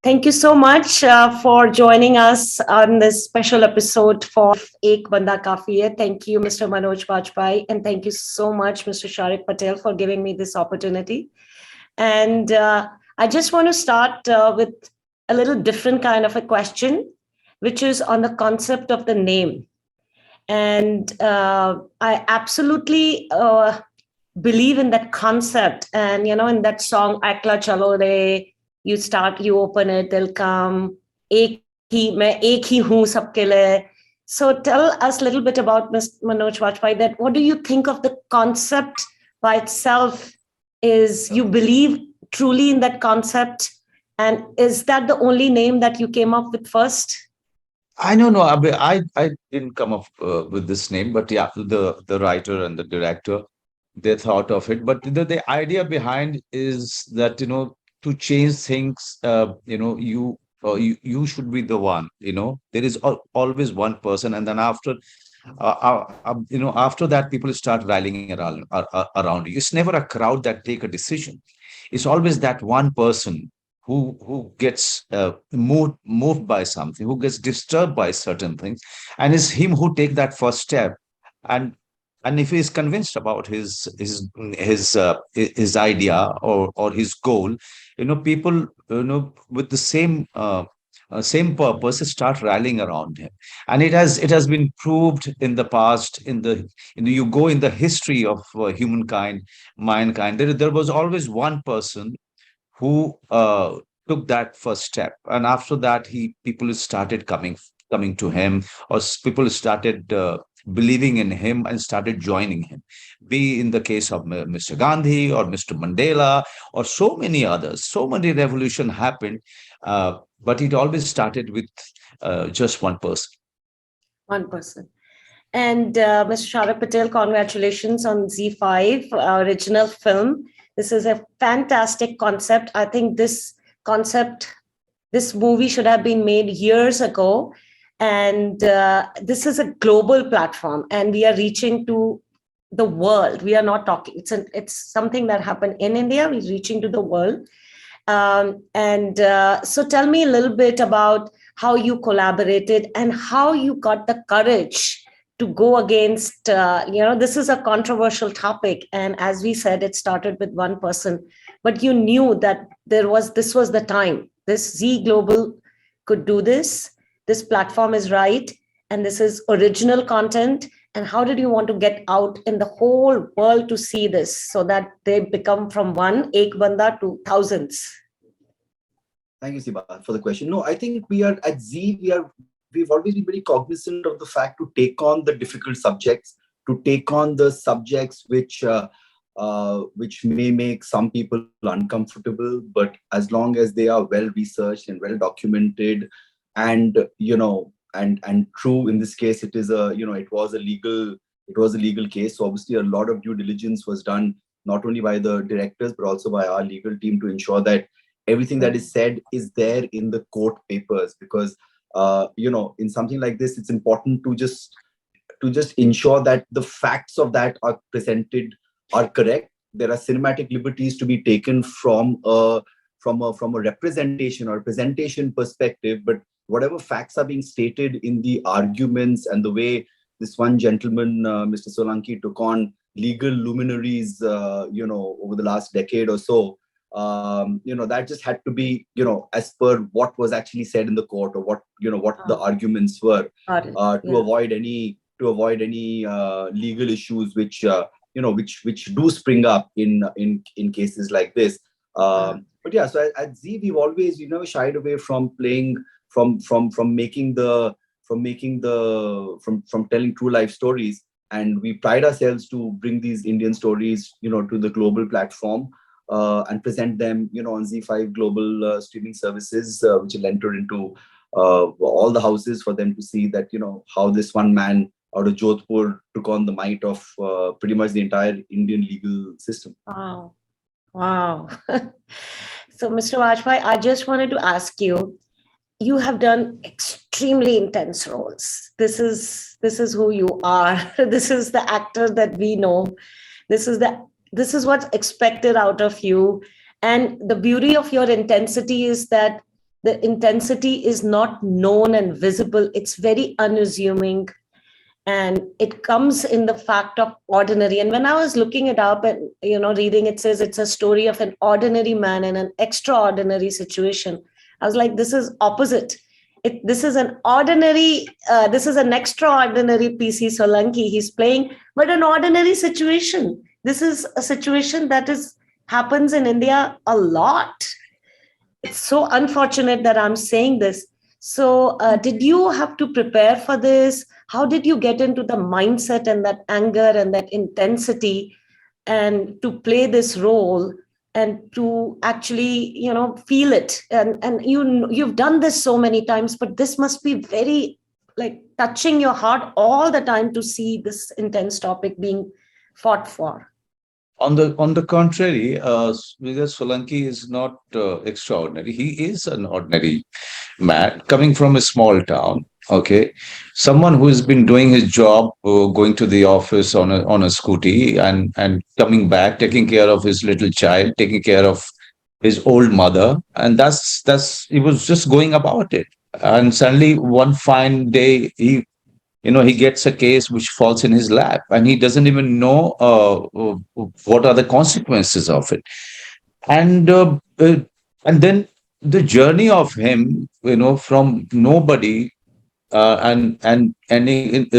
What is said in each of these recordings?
Thank you so much for joining us on this special episode for Ek Banda Kafi Hai. Thank you, Mr. Manoj Bajpayee, and thank you so much, Mr. Shariq Patel, for giving me this opportunity. And I just want to start with a little different kind of a question, which is on the concept of the name. And I absolutely believe in that concept. And, in that song, Akla Chalo Re, you open it, they'll come. Ek hi hu sabke liye. So tell us a little bit about Mr. Manoj Bajpayee, that what do you think of the concept by itself? Is you believe truly in that concept? And is that the only name that you came up with first? I don't know. I didn't come up with this name, but yeah, the writer and the director, they thought of it. But the idea behind is that, to change things, you should be the one. There is always one person, and then after that, people start rallying around you. It's never a crowd that take a decision. It's always that one person who gets moved by something, who gets disturbed by certain things, and it's him who take that first step. And if he is convinced about his idea or his goal, people with the same purpose start rallying around him. And it has been proved in the past, you go in the history of humankind, mankind, there was always one person who took that first step, and after that people started coming to him, or people started believing in him and started joining him, be in the case of Mr. Gandhi or Mr. Mandela or so many others. So many revolution happened, but it always started with just one person. One person. And Mr. Shara Patel, congratulations on Z5 original film. This is a fantastic concept. I think this movie should have been made years ago. And this is a global platform, and we are reaching to the world. We are not talking. It's something that happened in India. We're reaching to the world. And so tell me a little bit about how you collaborated and how you got the courage to go against, this is a controversial topic. And as we said, it started with one person, but you knew that this was the time. This Z Global could do this. This platform is right. And this is original content. And how did you want to get out in the whole world to see this so that they become from one Ek Banda to thousands? Thank you, Siba, for the question. No, I think we are at Z. We've always been very cognizant of the fact to take on the difficult subjects, to take on the subjects which may make some people uncomfortable, but as long as they are well researched and well documented, and and true. In this case, it was a legal case. So obviously, a lot of due diligence was done not only by the directors but also by our legal team to ensure that everything that is said is there in the court papers. Because in something like this, it's important to just ensure that the facts of that are presented are correct. There are cinematic liberties to be taken from a representation or presentation perspective, but whatever facts are being stated in the arguments and the way this one gentleman, Mr. Solanki, took on legal luminaries, over the last decade or so, that just had to be, as per what was actually said in the court, or what the arguments were, to avoid any legal issues which do spring up in cases like this. But yeah, so at Z, we've always, never shied away from playing, from telling true life stories, and we pride ourselves to bring these Indian stories, to the global platform, and present them, on Z5 global streaming services, which will enter into all the houses for them to see that, how this one man out of Jodhpur took on the might of pretty much the entire Indian legal system. Wow. So, Mr. Bajpayee, I just wanted to ask you, you have done extremely intense roles. This is who you are. This is the actor that we know. This is what's expected out of you. And the beauty of your intensity is that the intensity is not known and visible. It's very unassuming, and it comes in the fact of ordinary. And when I was looking it up and reading, it says it's a story of an ordinary man in an extraordinary situation. I was like, this is opposite. This is an ordinary, this is an extraordinary PC Solanki he's playing, but an ordinary situation. This is a situation that is happens in India a lot. It's so unfortunate that I'm saying this. So, did you have to prepare for this? How did you get into the mindset and that anger and that intensity, and to play this role and to actually, feel it? And you've done this so many times, but this must be very like touching your heart all the time to see this intense topic being fought for. On the contrary, Vijay Solanki is not extraordinary. He is an ordinary man coming from a small town. Okay, someone who has been doing his job, going to the office on a scooty, and coming back, taking care of his little child, taking care of his old mother, and that's he was just going about it. And suddenly, one fine day, he gets a case which falls in his lap, and he doesn't even know what are the consequences of it. And uh, uh, and then the journey of him, from nobody, and ending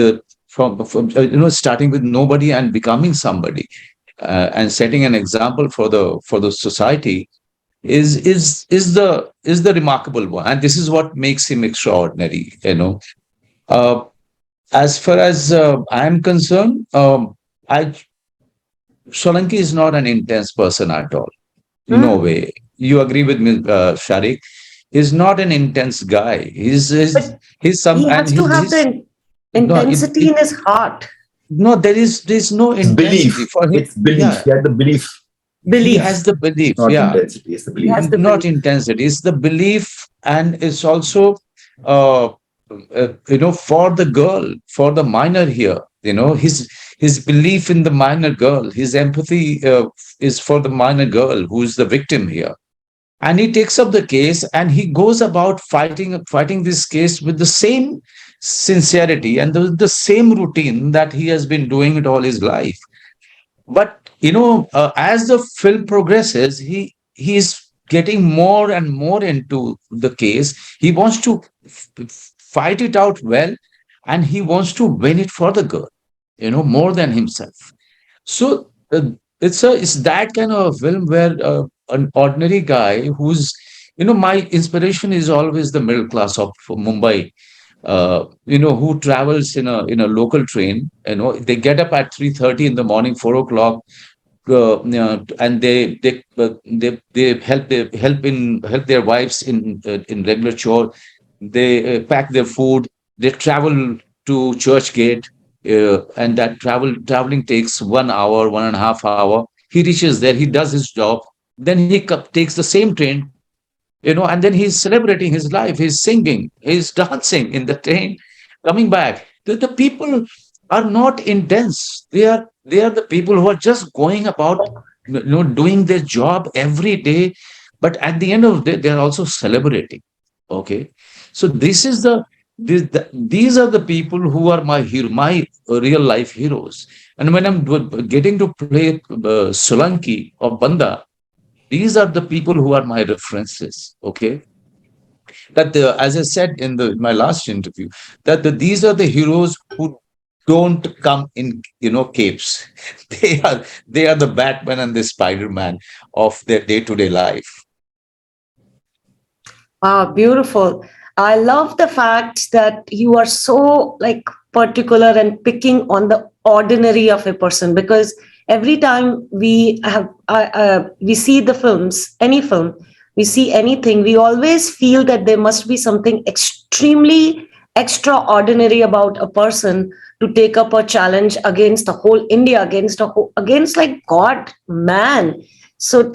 from starting with nobody and becoming somebody, and setting an example for the society, is the remarkable one, and this is what makes him extraordinary. uh, as far as I'm concerned, I Solanki is not an intense person at all. No Hmm. way. You agree with me, Shariq? He's not an intense guy. But He's some he and has to have he's the no it, intensity it in his heart, no there's no It's intensity belief. for him. It's belief. Yeah, He had the belief. he belief. has the belief. Not Yeah, intensity. It's the He has belief. the belief. not intensity. It's the belief, and it's also uh, for the girl, for the minor here. His belief in the minor girl, his empathy is for the minor girl who is the victim here, and he takes up the case and he goes about fighting this case with the same sincerity and the same routine that he has been doing it all his life. But as the film progresses, he is getting more and more into the case. He wants to fight it out well, and he wants to win it for the girl, more than himself. So it's that kind of a film where an ordinary guy my inspiration is always the middle class of Mumbai, who travels in a local train. They get up at 3:30 in the morning, 4 o'clock, and they help their wives in regular chore. They pack their food. They travel to church gate, and that traveling takes 1 hour, 1.5 hour. He reaches there. He does his job. Then he takes the same train, and then he's celebrating his life. He's singing, he's dancing in the train, coming back. The people are not intense. They are the people who are just going about, doing their job every day. But at the end of the day, they are also celebrating. Okay, so these are the people who are my hero, my real life heroes. And when I'm getting to play Solanki or Banda, these are the people who are my references. Okay, that as I said in my last interview, that these are the heroes who don't come in capes. They are the Batman and the Spider-Man of their day-to-day life. Wow, beautiful. I love the fact that you are so like particular and picking on the ordinary of a person, because every time we see the films, any film, we see anything, we always feel that there must be something extremely extraordinary about a person to take up a challenge against the whole India, against like God, man. So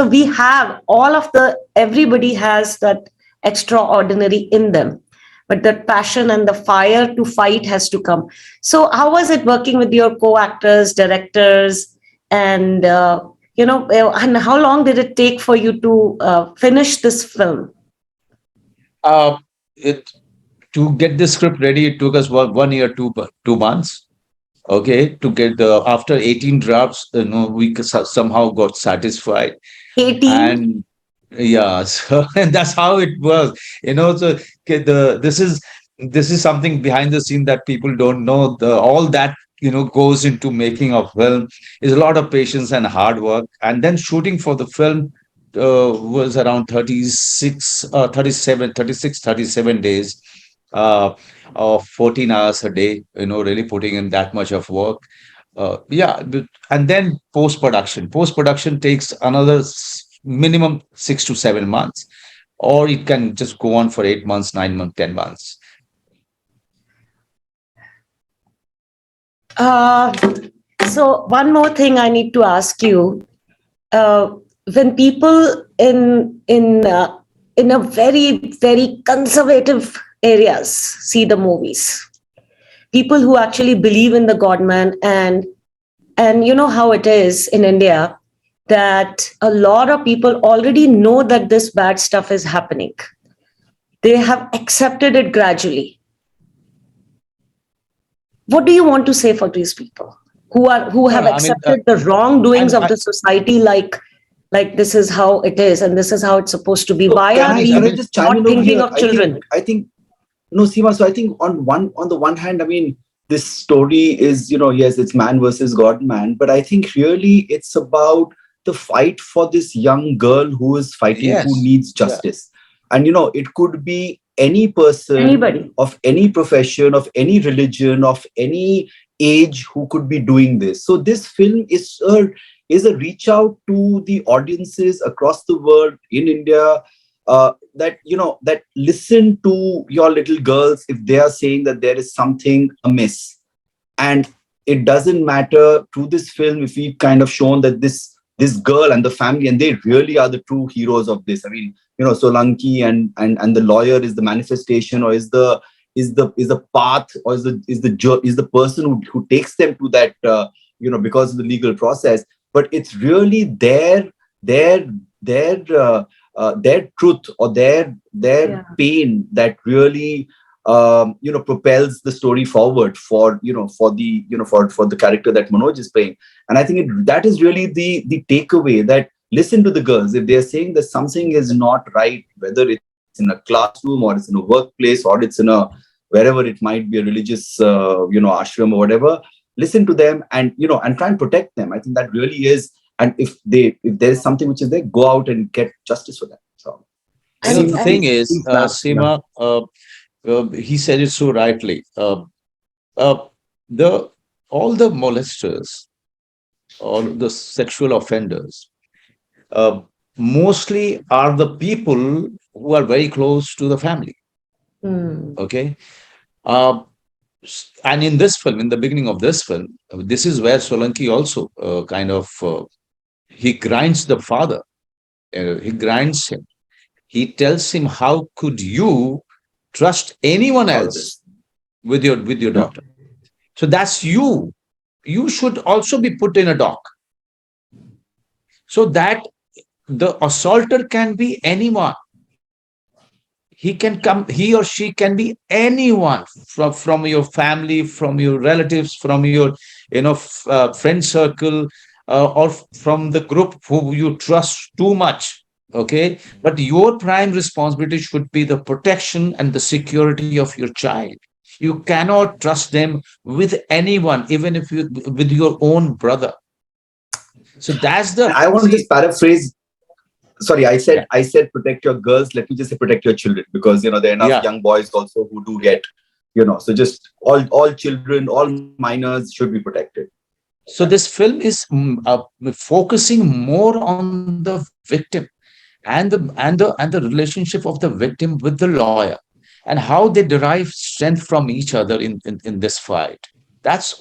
we have all of the everybody has that extraordinary in them, but that passion and the fire to fight has to come. So how was it working with your co-actors, directors, and and how long did it take for you to finish this film? Uh, it to get the script ready, it took us 1 year, 2 months. Okay, to get the after 18 drafts, we somehow got satisfied. 18. And yeah, so and that's how it was. So okay, the this is something behind the scene that people don't know. The all that goes into making a film is a lot of patience and hard work. And then shooting for the film was around 37 days uh, of 14 hours a day. Really putting in that much of work. Yeah, and then post production. Post production takes another minimum 6 to 7 months, or it can just go on for 8 months, 9 months, 10 months. Uh, so one more thing I need to ask you. Uh, when people in a very conservative areas see the movies, people who actually believe in the God man, and you know how it is in India, that a lot of people already know that this bad stuff is happening. They have accepted it gradually. What do you want to say for these people who No, have no, I mean, accepted the wrongdoings and of the society, like this is how it is and this is how it's supposed to be? So Why can are I I can I we mean, just chime in not over thinking here? of children? I think no, Seema. So I think on the one hand, I mean, this story is, yes, it's man versus God man, but I think really it's about the fight for this young girl who is fighting, who yes, needs yeah, justice. And it could be any person Anybody? of any profession, of any religion, of any age who could be doing this. So this film is a reach out to the audiences across the world, in India, that listen to your little girls if they are saying that there is something amiss. And it doesn't matter through this film if we've kind of shown that this girl and the family, and they really are the true heroes of this. I mean, Solanki and the lawyer is the manifestation, or is the path, or is the person who takes them to that, because of the legal process. But it's really their their their truth, or their Yeah. pain, that really propels the story forward for the character that Manoj is playing. And I think that is really the takeaway, that listen to the girls if they are saying that something is not right, whether it's in a classroom, or it's in a workplace, or it's in a wherever it might be, a religious ashram or whatever. Listen to them, and try and protect them. I think that really is. And if there is something which is there, go out and get justice for them. So and the Seema, and thing please, is, please snap. Yeah. Seema, he said it so rightly. Uh, the all the molesters, all the sexual offenders, uh, mostly are the people who are very close to the family. Hmm. Okay. Uh, and in this film, in the beginning of this film, this is where Solanki also kind of he grinds the father. He grinds him. He tells him, "How could you trust anyone All of else this. with your Yeah. daughter? So that's you. You should also be put in a dock, so that the assaulter can be anyone. He or she can be anyone from your family, from your relatives, from your friend circle, or from the group who you trust too much. Okay, but your prime responsibility should be the protection and the security of your child. You cannot trust them with anyone, even if you with your own brother. So that's And the I want to see. just paraphrase. Sorry, I Yeah, said I said protect your girls. Let me just say protect your children, because there are enough yeah. young boys also who do get, so just all children, all minors should be protected. Yeah. So this film is focusing more on the victim, and the relationship of the victim with the lawyer, and how they derive strength from each other in this fight. That's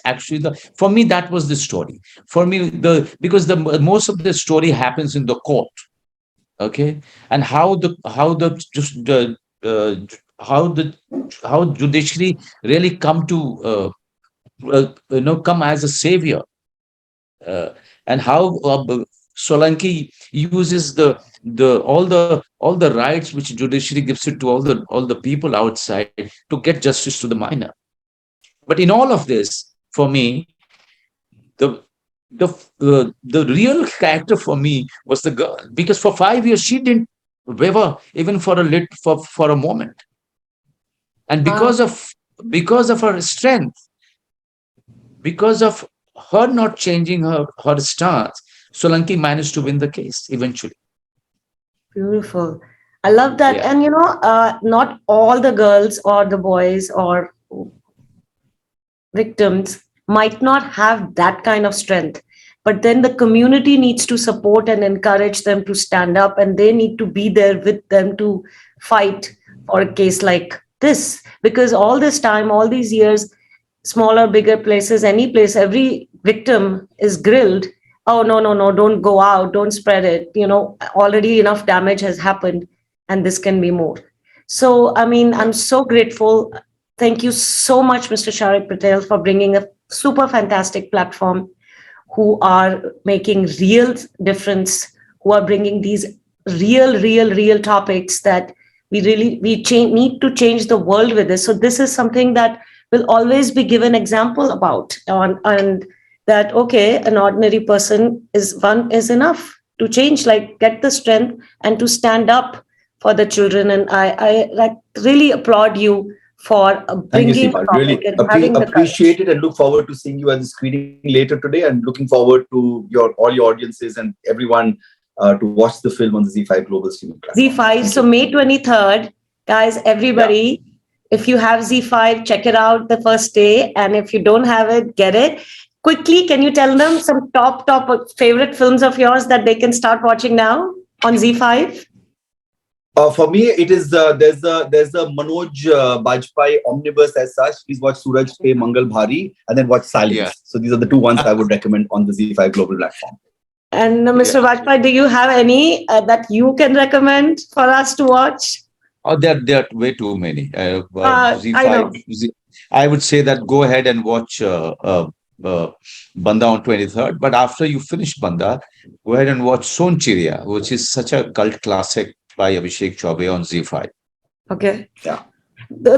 actually the for me that was the story. For me, the because the most of the story happens in the court. Okay, and how the just how the how judiciary really come as a savior, uh, and how Solanki uses all the rights which judiciary gives it to all the people outside to get justice to the minor. But in all of this, for me, the the real character for me was the girl, because for 5 years she didn't waver even for a moment, and Wow. because of her strength, because of her not changing her stance, Solanki managed to win the case eventually. Beautiful. I love that. Yeah. And not all the girls or the boys or victims might not have that kind of strength, but then the community needs to support and encourage them to stand up, and they need to be there with them to fight for a case like this. Because all this time, all these years, smaller, bigger places, any place, every victim is grilled. Oh, no, no, no, don't go out, don't spread it. Already enough damage has happened, and this can be more. So, I mean, I'm so grateful. Thank you so much, Mr. Shariq Patel, for bringing a super fantastic platform, who are making real difference, who are bringing these real topics that need to change the world with this. So this is something that will always be given example about, and that, okay, an ordinary person is enough to change, like get the strength and to stand up for the children. And I like really applaud you for Thank you, bringing Sipa. the topic Really and having the appreciate courage. it, and look forward to seeing you at the screening later today, and looking forward to all your audiences and everyone to watch the film on the Z5 Global streaming platform. Z5. Thank So you. May 23rd, guys, Yeah. everybody, if you have Z5, check it out the first day. And if you don't have it, get it. Quickly, can you tell them some top favorite films of yours that they can start watching now on Z5? For me, it is there's a Manoj Bajpayee omnibus as such. Please watch Suraj Pe Mangal Bhari, and then watch Silence. Yeah. So these are the two ones I would recommend on the Z5 Global platform. And Mr. Yeah. Bajpayee, do you have any that you can recommend for us to watch? Oh, there are way too many. I know. Z5. I would say that go ahead and watch Banda on 23rd. But after you finish Banda, go ahead and watch Son Chiriya, which is such a cult classic by Abhishek Chaubey on Z5. Okay. Yeah.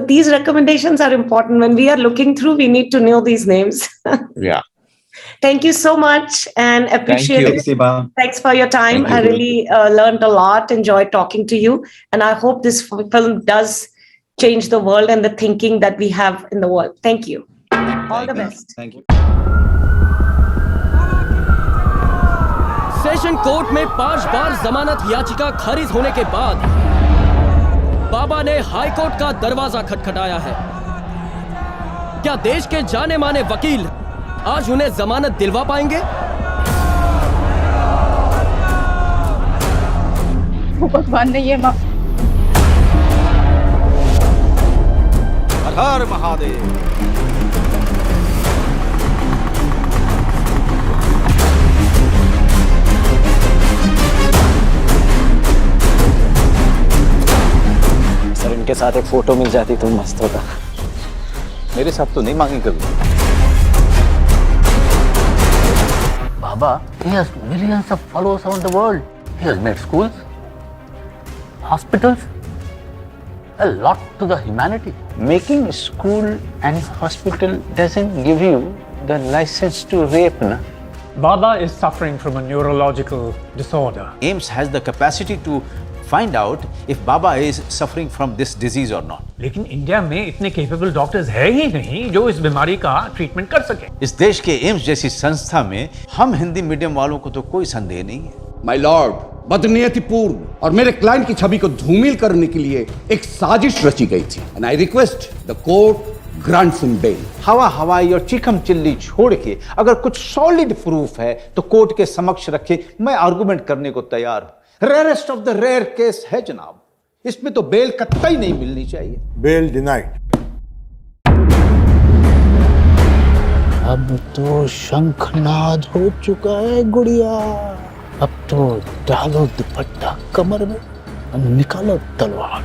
These recommendations are important. When we are looking through, we need to know these names. Yeah. Thank you so much, and appreciate you. it. Thanks, Sipa. Thanks for your time. Thank you. I really learned a lot, enjoyed talking to you. And I hope this film does change the world and the thinking that we have in the world. Thank you. All the best. Thank you. Session court में 5 बार जमानत याचिका खारिज होने के बाद बाबा ने high court का दरवाजा खटखटाया है। क्या देश के जाने माने वकील आज उन्हें जमानत दिलवा पाएंगे? भगवान ने ये हर हर महादेव। सर इनके साथ एक फोटो मिल जाती तो मस्त होता। मेरे साथ तो नहीं मांगी कभी। Baba, he has millions of followers around the world. He has made schools, hospitals, a lot to the humanity. Making school and hospital doesn't give you the license to rape, na? Baba is suffering from a neurological disorder. AIMS has the capacity to find out if Baba is suffering from this disease or not. लेकिन India में इतने capable doctors है ही नहीं जो इस बीमारी का treatment कर सके। इस देश के एम्स जैसी संस्था में हम हिंदी मीडियम वालों को तो कोई संदेह नहीं है। माय लॉर्ड, बदनीयतिपूर्ण और मेरे क्लाइंट की छवि को धूमिल करने के लिए एक साजिश रची गई थी। And I request the court grants him bail. हवा हवाई और चिकम चिल्ली छोड़ के अगर कुछ सॉलिड प्रूफ है तो कोर्ट के समक्ष रखे, मैं आर्गुमेंट करने को तैयार हूं। Rarest of the rare case है जनाब, इसमें तो बेल कतई नहीं मिलनी चाहिए। Bail denied. अब तो शंखनाद हो चुका है गुड़िया। अब तो डालो दुपट्टा कमर में और निकालो तलवार।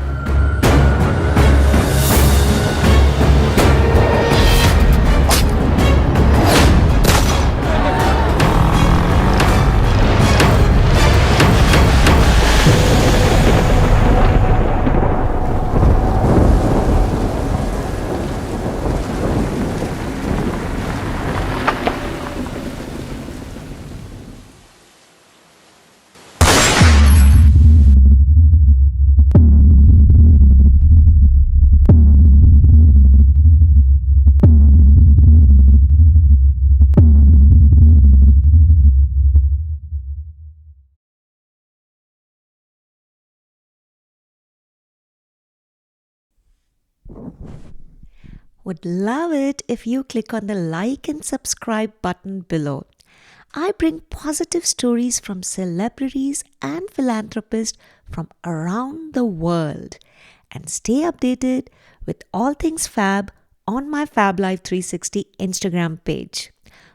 Would love it if you click on the like and subscribe button below. I bring positive stories from celebrities and philanthropists from around the world. And stay updated with all things fab on my Fab Life 360 Instagram page.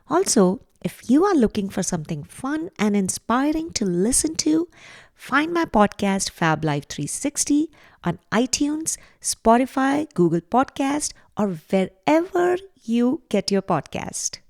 Also, if you are looking for something fun and inspiring to listen to, find my podcast Fab Life 360 on iTunes, Spotify, Google Podcast, or wherever you get your podcast.